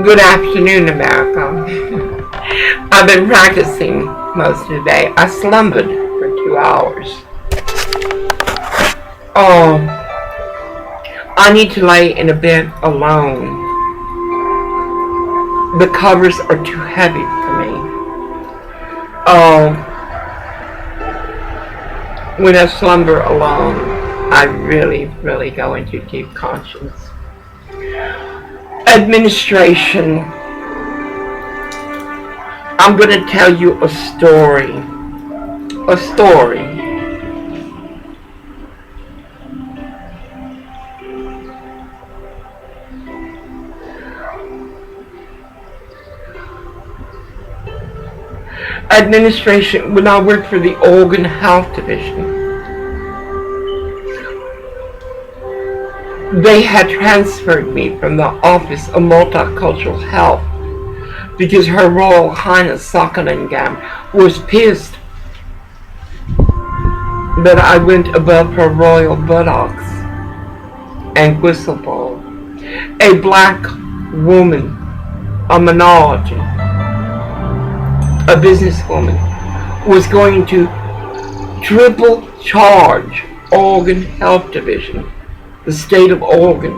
Good afternoon, America. I've been practicing most of the day. I slumbered for 2 hours. Oh, I need to lay in a bed alone. The covers are too heavy for me. When I slumber alone, I really go into deep conscience. Administration. I'm going to tell you a story. A story. Administration, when I worked for the Oregon Health Division, they had transferred me from the Office of Multicultural Health because Her Royal Highness Sakalingam was pissed that I went above her royal buttocks and whistleblower. A black woman, a minority, a businesswoman, was going to triple charge Oregon Health Division, the state of Oregon,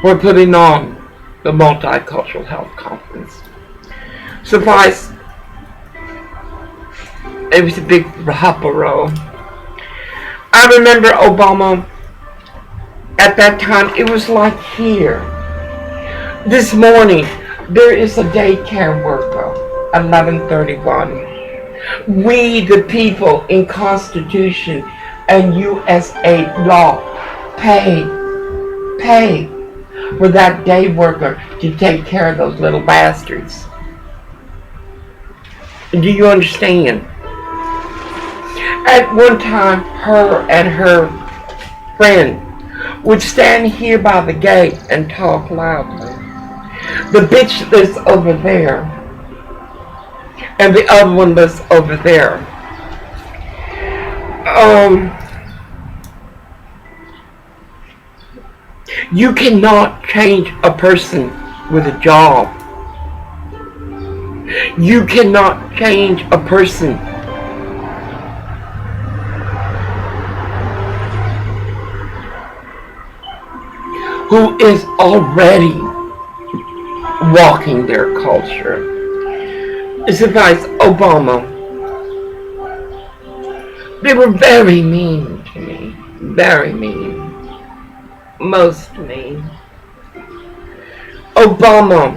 for putting on the Multicultural Health Conference. Suffice, it was a big hullabaloo. I remember Obama, at that time, it was like here. This morning, there is a daycare worker, 1131. We, the people, in Constitution and USA law, pay for that day worker to take care of those little bastards. Do you understand? At one time, her and her friend would stand here by the gate and talk loudly. The bitch lives over there, and the other one lives over there. You cannot change a person with a job. You cannot change a person who is already walking their culture. Suffice, Obama, they were very mean to me. Very mean. Most mean. Obama,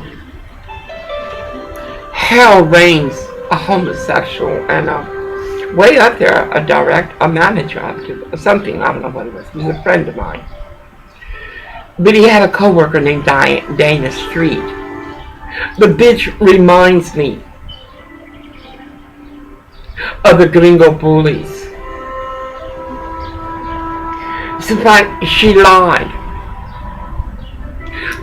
hell reigns a homosexual and way up there, a manager, something, I don't know what it was. He was a friend of mine. But he had a coworker named Dana Street. The bitch reminds me of the gringo bullies. So she lied.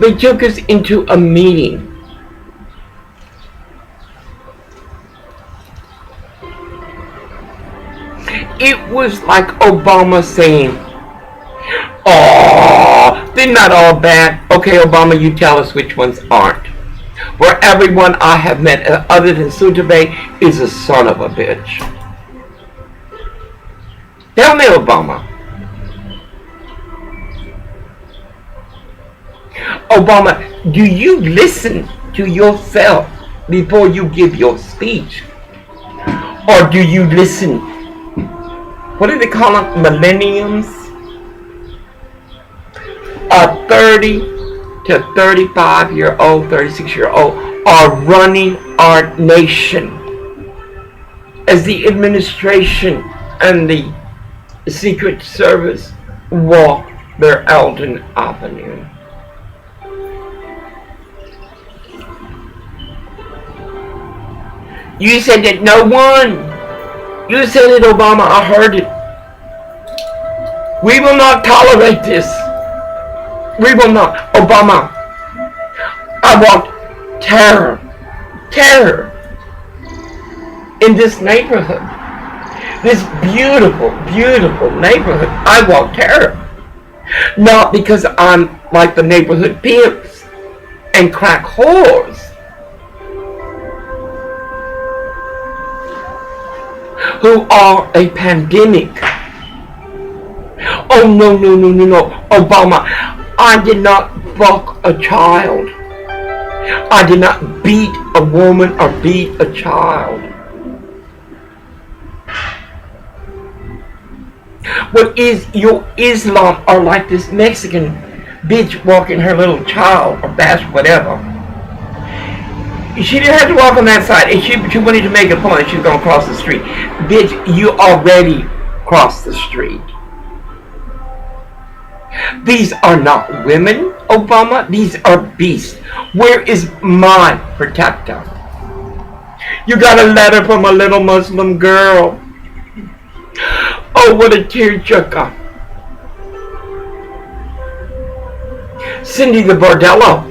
They took us into a meeting. It was like Obama saying, "Oh, they're not all bad. Okay, Obama, you tell us which ones aren't. For everyone I have met other than Sutube is a son of a bitch." Tell me, Obama. Obama, do you listen to yourself before you give your speech? Or do you listen, what do they call them, millenniums? A 30 to 35-year-old, 36-year-old are running our nation as the administration and the Secret Service walk their Eldon Avenue. You said that no one. You said it, Obama. I heard it. We will not tolerate this. We will not. Obama, I want terror. Terror. In this neighborhood. This beautiful, beautiful neighborhood. I want terror. Not because I'm like the neighborhood pimps and crack whores who are a pandemic. Oh, no, no, no, no, no. Obama, I did not fuck a child. I did not beat a woman or beat a child. What is your Islam or like this Mexican bitch walking her little child or bash whatever? She didn't have to walk on that side. And she wanted to make a point. She was going to cross the street. Bitch, you already crossed the street. These are not women, Obama. These are beasts. Where is my protector? You got a letter from a little Muslim girl. Oh, what a tearjerker. Cindy the Bordello.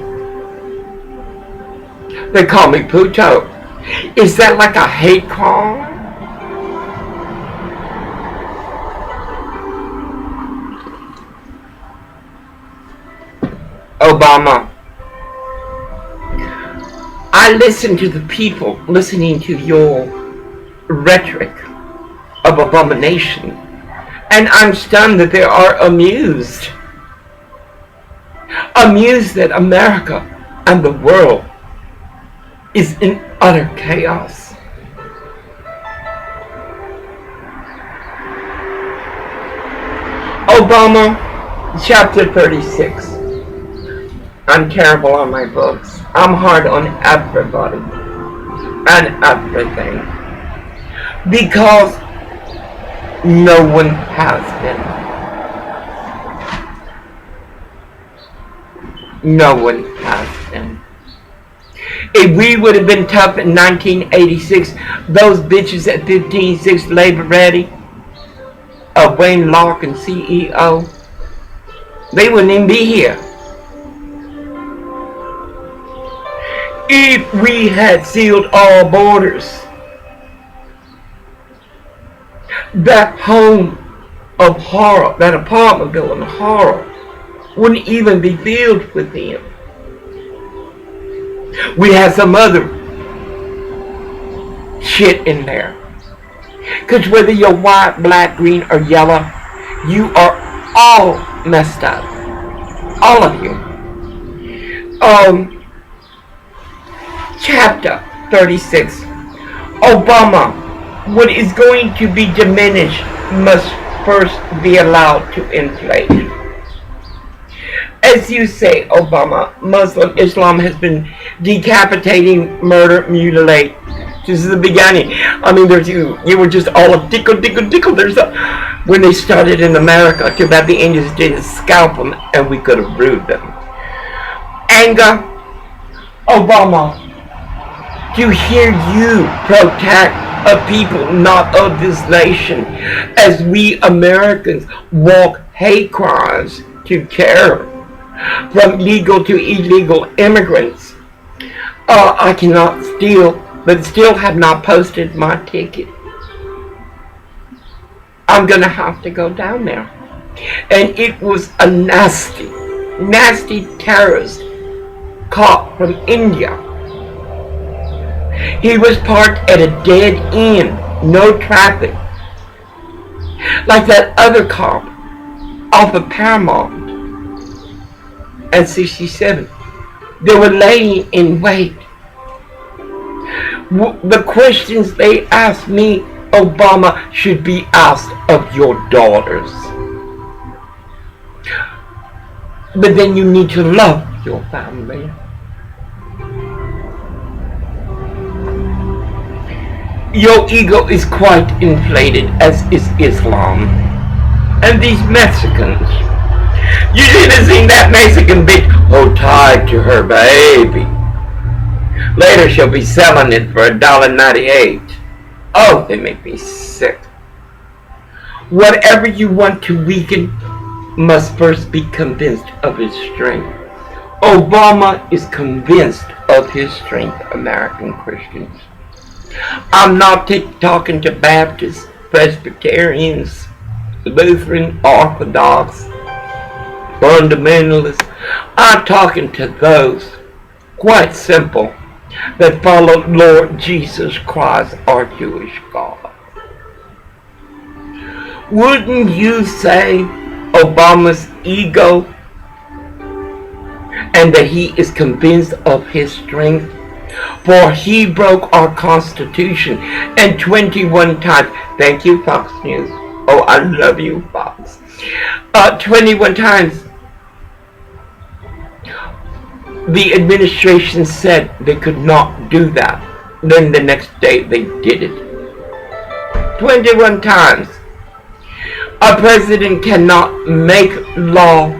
They call me Puto. Is that like a hate crime? Obama, I listen to the people listening to your rhetoric of abomination, and I'm stunned that they are amused that America and the world is in utter chaos. Obama, chapter 36. I'm terrible on my books. I'm hard on everybody and everything. Because no one has been. No one has been. If we would have been tough in 1986, those bitches at 15-6 Labor Ready, Wayne Locke and CEO, they wouldn't even be here. If we had sealed all borders, that home of horror, that apartment building of horror, wouldn't even be filled with them. We had some other shit in there. Because whether you're white, black, green, or yellow, you are all messed up. All of you. Chapter 36. Obama, what is going to be diminished must first be allowed to inflate. As you say, Obama, Muslim Islam has been decapitating, murder, mutilate since the beginning. I mean, you were just all a dickle. When they started in America, too bad the Indians didn't scalp them and we could have brewed them. Anger, Obama, to hear you protect a people not of this nation as we Americans walk hate crimes to terror from legal to illegal immigrants. I cannot still have not posted my ticket. I'm gonna have to go down there. And it was a nasty terrorist caught from India. He was parked at a dead end, no traffic. Like that other cop off of Paramount and 67. They were laying in wait. The questions they asked me, Obama, should be asked of your daughters. But then you need to love your family. Your ego is quite inflated, as is Islam. And these Mexicans. You should have seen that Mexican bitch tied to her baby. Later she'll be selling it for $1.98. Oh, they make me sick. Whatever you want to weaken must first be convinced of his strength. Obama is convinced of his strength, American Christians. I'm not talking to Baptists, Presbyterians, Lutheran, Orthodox, fundamentalists. I'm talking to those, quite simple, that follow Lord Jesus Christ, our Jewish God. Wouldn't you say Obama's ego and that he is convinced of his strength? For he broke our Constitution and 21 times. Thank you, Fox News. Oh, I love you, Fox. 21 times the administration said they could not do that. Then the next day they did it. 21 times. A president cannot make law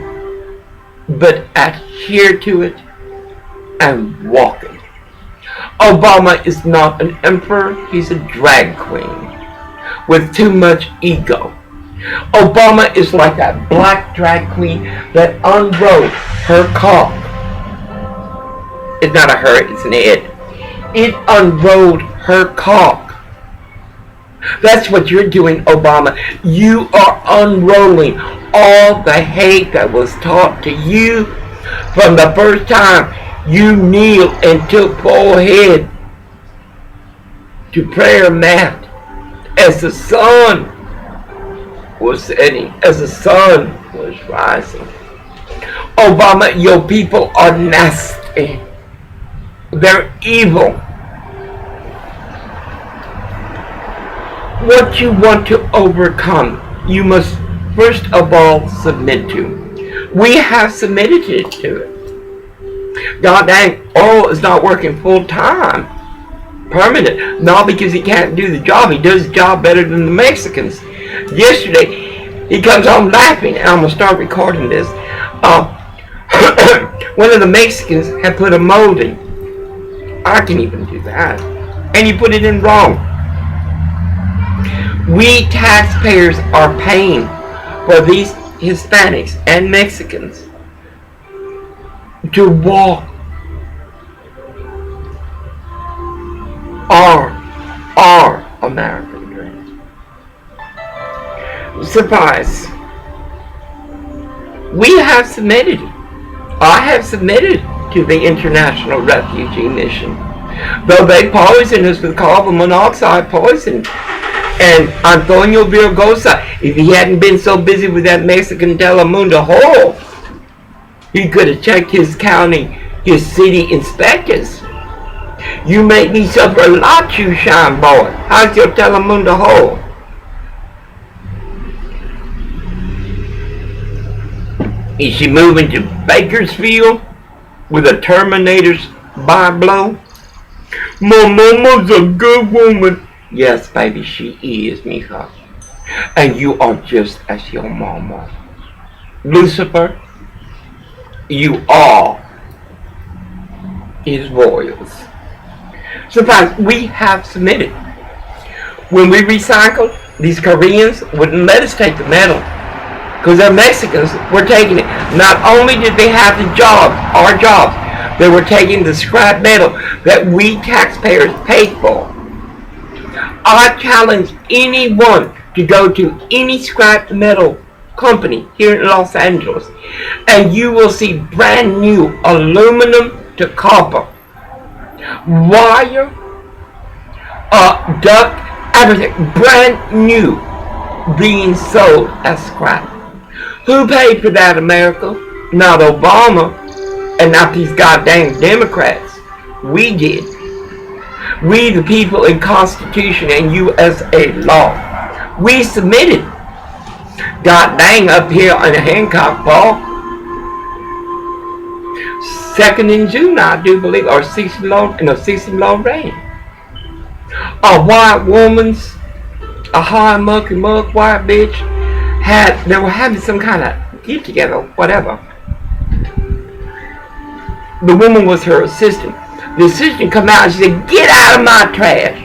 but adhere to it and walk it. Obama is not an emperor, he's a drag queen with too much ego. Obama is like that black drag queen that unrolled her cock. It's not a her, it's an it. It unrolled her cock. That's what you're doing, Obama. You are unrolling all the hate that was taught to you from the first time you kneeled and took full head to prayer mat as the sun was setting, as the sun was rising. Obama, your people are nasty. They're evil. What you want to overcome, you must first of all submit to. We have submitted to it. God dang, oil is not working full time, permanent. Not because he can't do the job. He does the job better than the Mexicans. Yesterday, he comes home laughing, and I'm going to start recording this. One of the Mexicans had put a mold in. I can even do that. And you put it in wrong. We taxpayers are paying for these Hispanics and Mexicans to walk our American dream. Suffice. We have submitted. I have submitted to the International Refugee Mission. Though they poison us with carbon monoxide poison. And Antonio Virgosa, if he hadn't been so busy with that Mexican Telemundo hole, he could have checked his county, his city inspectors. You make me suffer a lot, you shine boy. How's your Telemundo hole? Is she moving to Bakersfield with a Terminator's by blow? My mama's a good woman. Yes, baby, she is, mija. And you are just as your mama. Lucifer, you are his royals. Sometimes we have submitted. When we recycled, these Koreans wouldn't let us take the metal because the Mexicans were taking it. Not only did they have the jobs, our jobs, they were taking the scrap metal that we taxpayers paid for. I challenge anyone to go to any scrap metal company here in Los Angeles and you will see brand new aluminum to copper, wire, duct, everything brand new being sold as scrap. Who paid for that, America? Not Obama and not these goddamn Democrats. We did. We the people in Constitution and USA law. We submitted. God dang, up here on the Hancock Ball. 2nd in June, I do believe, or 6th in Lorraine. A white woman's, a high mucky muck white bitch, they were having some kind of get together, whatever. The woman was her assistant. The assistant come out and she said, "Get out of my trash.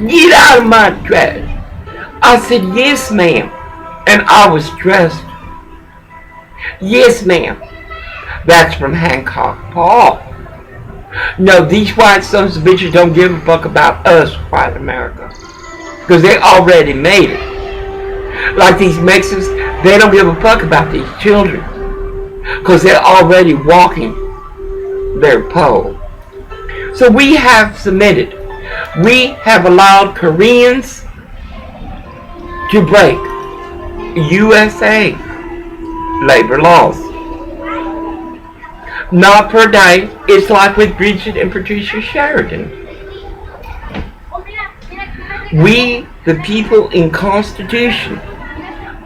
Get out of my trash." I said, "Yes, ma'am." And I was dressed. "Yes, ma'am." That's from Hancock Park. No, these white sons of bitches don't give a fuck about us, white America. Because they already made it. Like these Mexicans, they don't give a fuck about these children. because they're already walking their pole. So we have submitted. We have allowed Koreans to break USA labor laws. Not per day. It's like with Bridget and Patricia Sheridan. We, the people in Constitution,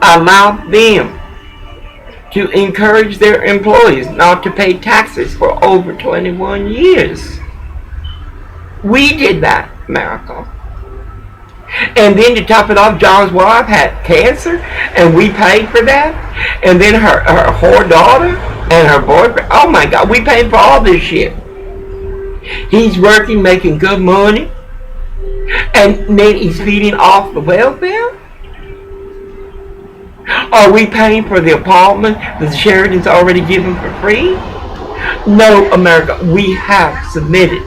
allow them to encourage their employees not to pay taxes for over 21 years. We did that, America. And then to top it off, John's wife had cancer, and we paid for that. And then her whore daughter and her boyfriend, oh my God, we paid for all this shit. He's working, making good money, and then he's feeding off the welfare? Are we paying for the apartment that the Sheridan's already given for free? No, America, we have submitted.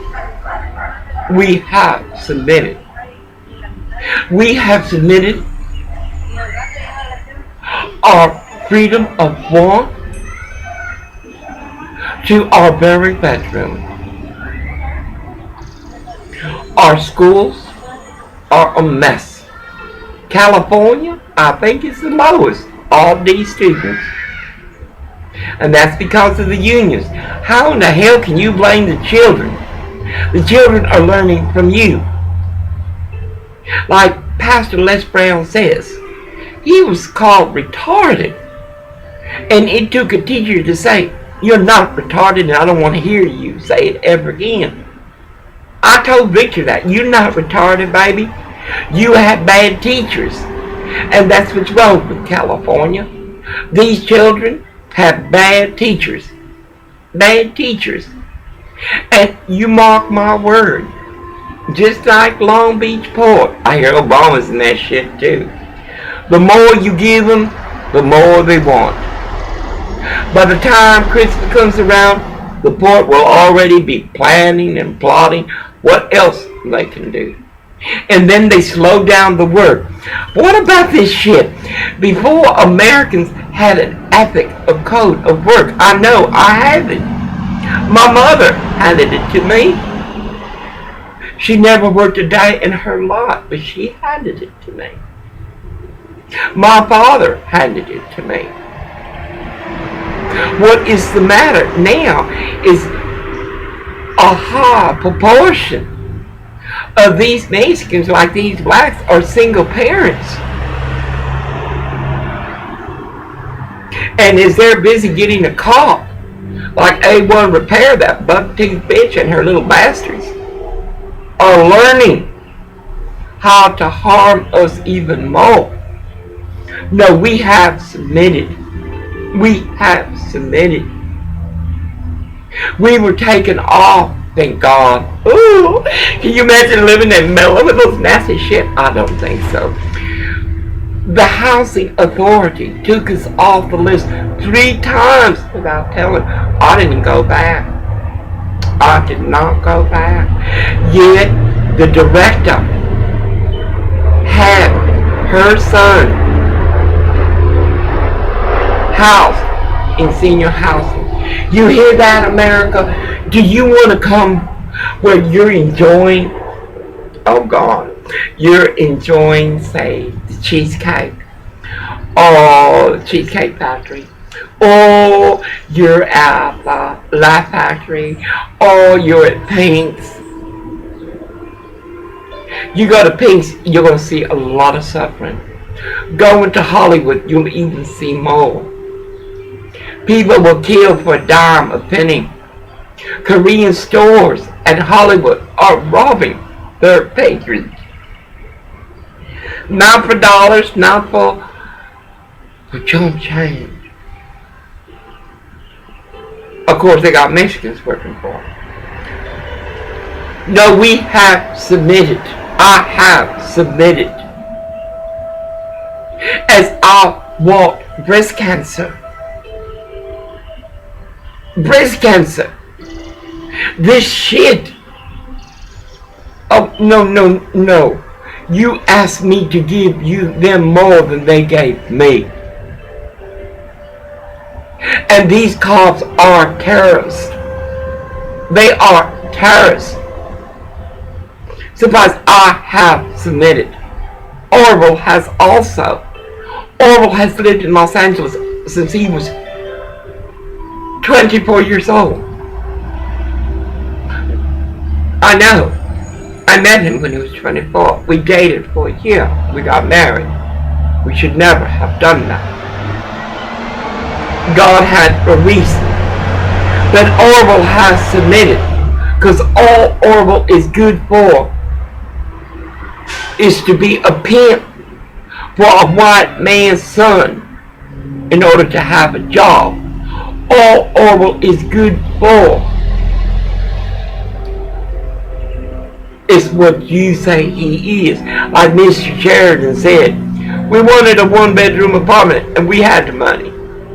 We have submitted. We have submitted our freedom of want to our very bedroom. Our schools are a mess. California, I think, is the lowest. All these students. And that's because of the unions. How in the hell can you blame the children? The children are learning from you. Like Pastor Les Brown says, he was called retarded. And it took a teacher to say, you're not retarded and I don't want to hear you say it ever again. I told Victor that. You're not retarded, baby. You have bad teachers. And that's what's wrong with California. These children have bad teachers. Bad teachers. And you mark my word. Just like Long Beach Port. I hear Obama's in that shit too. The more you give them, the more they want. By the time Christmas comes around, the port will already be planning and plotting what else they can do. And then they slow down the work. What about this shit? Before Americans had an ethic, a code of work. I know, I have it. My mother handed it to me. She never worked a day in her life, but she handed it to me. My father handed it to me. What is the matter now is a high proportion of these Mexicans, like these blacks, are single parents. And as they're busy getting a cop, like A1 Repair, that buck-toothed bitch and her little bastards, are learning how to harm us even more. No, we have submitted. We have submitted. We were taken off, thank God. Ooh, can you imagine living in Mela with those nasty shit? I don't think so. The housing authority took us off the list 3 times without telling. I didn't go back. I did not go back. Yet the director had her son housed in senior housing. You hear that, America? Do you want to come where you're enjoying, oh God, you're enjoying, say, the cheesecake, or the Cheesecake Factory, or you're at the Laugh Factory, or you're at Pink's. You go to Pink's, you're going to see a lot of suffering. Going to Hollywood, you'll even see more. People will kill for a dime, a penny. Korean stores at Hollywood are robbing their patrons. Not for dollars, not for chump change. Of course, they got Mexicans working for them. No, we have submitted. I have submitted. As I want breast cancer. Breast cancer. This shit. Oh, no. You asked me to give them more than they gave me. And these cops are terrorists. They are terrorists. Suppose I have submitted. Orville has also. Orville has lived in Los Angeles since he was 24 years old. I know. I met him when he was 24. We dated for a year. We got married. We should never have done that. God had a reason. But Orville has submitted. Because all Orville is good for is to be a pimp for a white man's son in order to have a job. All Orville is good for is what you say he is. Like Mr. Sheridan said, we wanted a one-bedroom apartment and we had the money.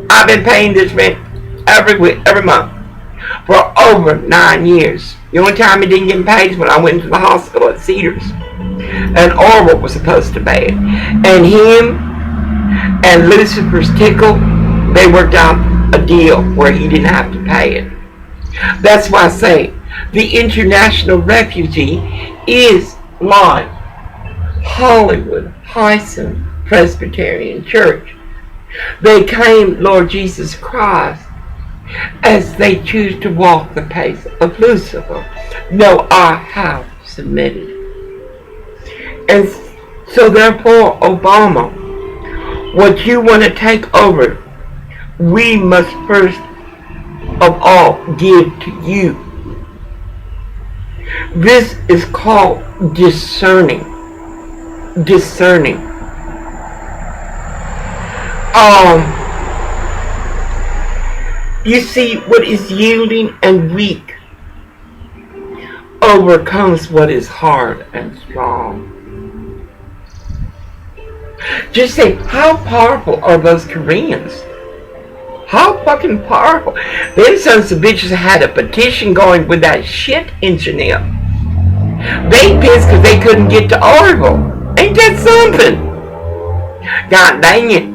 I've been paying this rent every month for over 9 years. The only time it didn't get paid is when I went to the hospital at Cedars. And Orville was supposed to pay it. And him and Lucifer's Tickle, they worked out a deal where he didn't have to pay it. That's why I say the international refugee is like Hollywood Hyson Presbyterian Church. They claim Lord Jesus Christ as they choose to walk the pace of Lucifer. No, I have submitted. And so therefore, Obama, what you want to take over, we must first of all give to you. This is called discerning. Discerning. You see, what is yielding and weak overcomes what is hard and strong. Just say, how powerful are those Koreans? How fucking powerful. Them sons of bitches had a petition going with that shit engineer. They pissed because they couldn't get to Orville. Ain't that something? God dang it.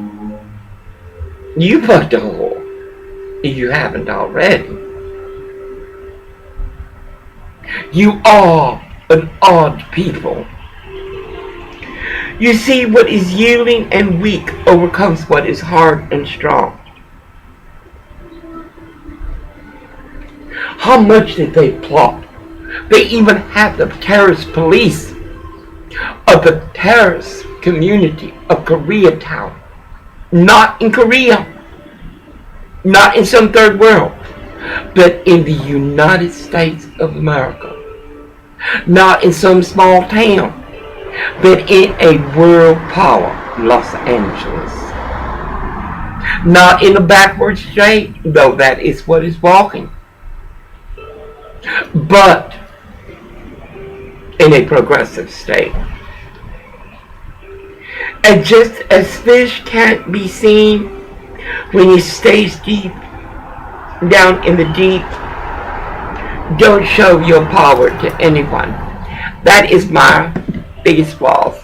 You fucked a whore. If you haven't already. You are an odd people. You see, what is yielding and weak overcomes what is hard and strong. How much did they plot? They even have the terrorist police of the terrorist community of Koreatown. Not in Korea. Not in some third world. But in the United States of America. Not in some small town. But in a world power, Los Angeles. Not in a backward state, though that is what is walking. But in a progressive state. And just as fish can't be seen when he stays deep down in the deep, don't show your power to anyone. That is my biggest flaw.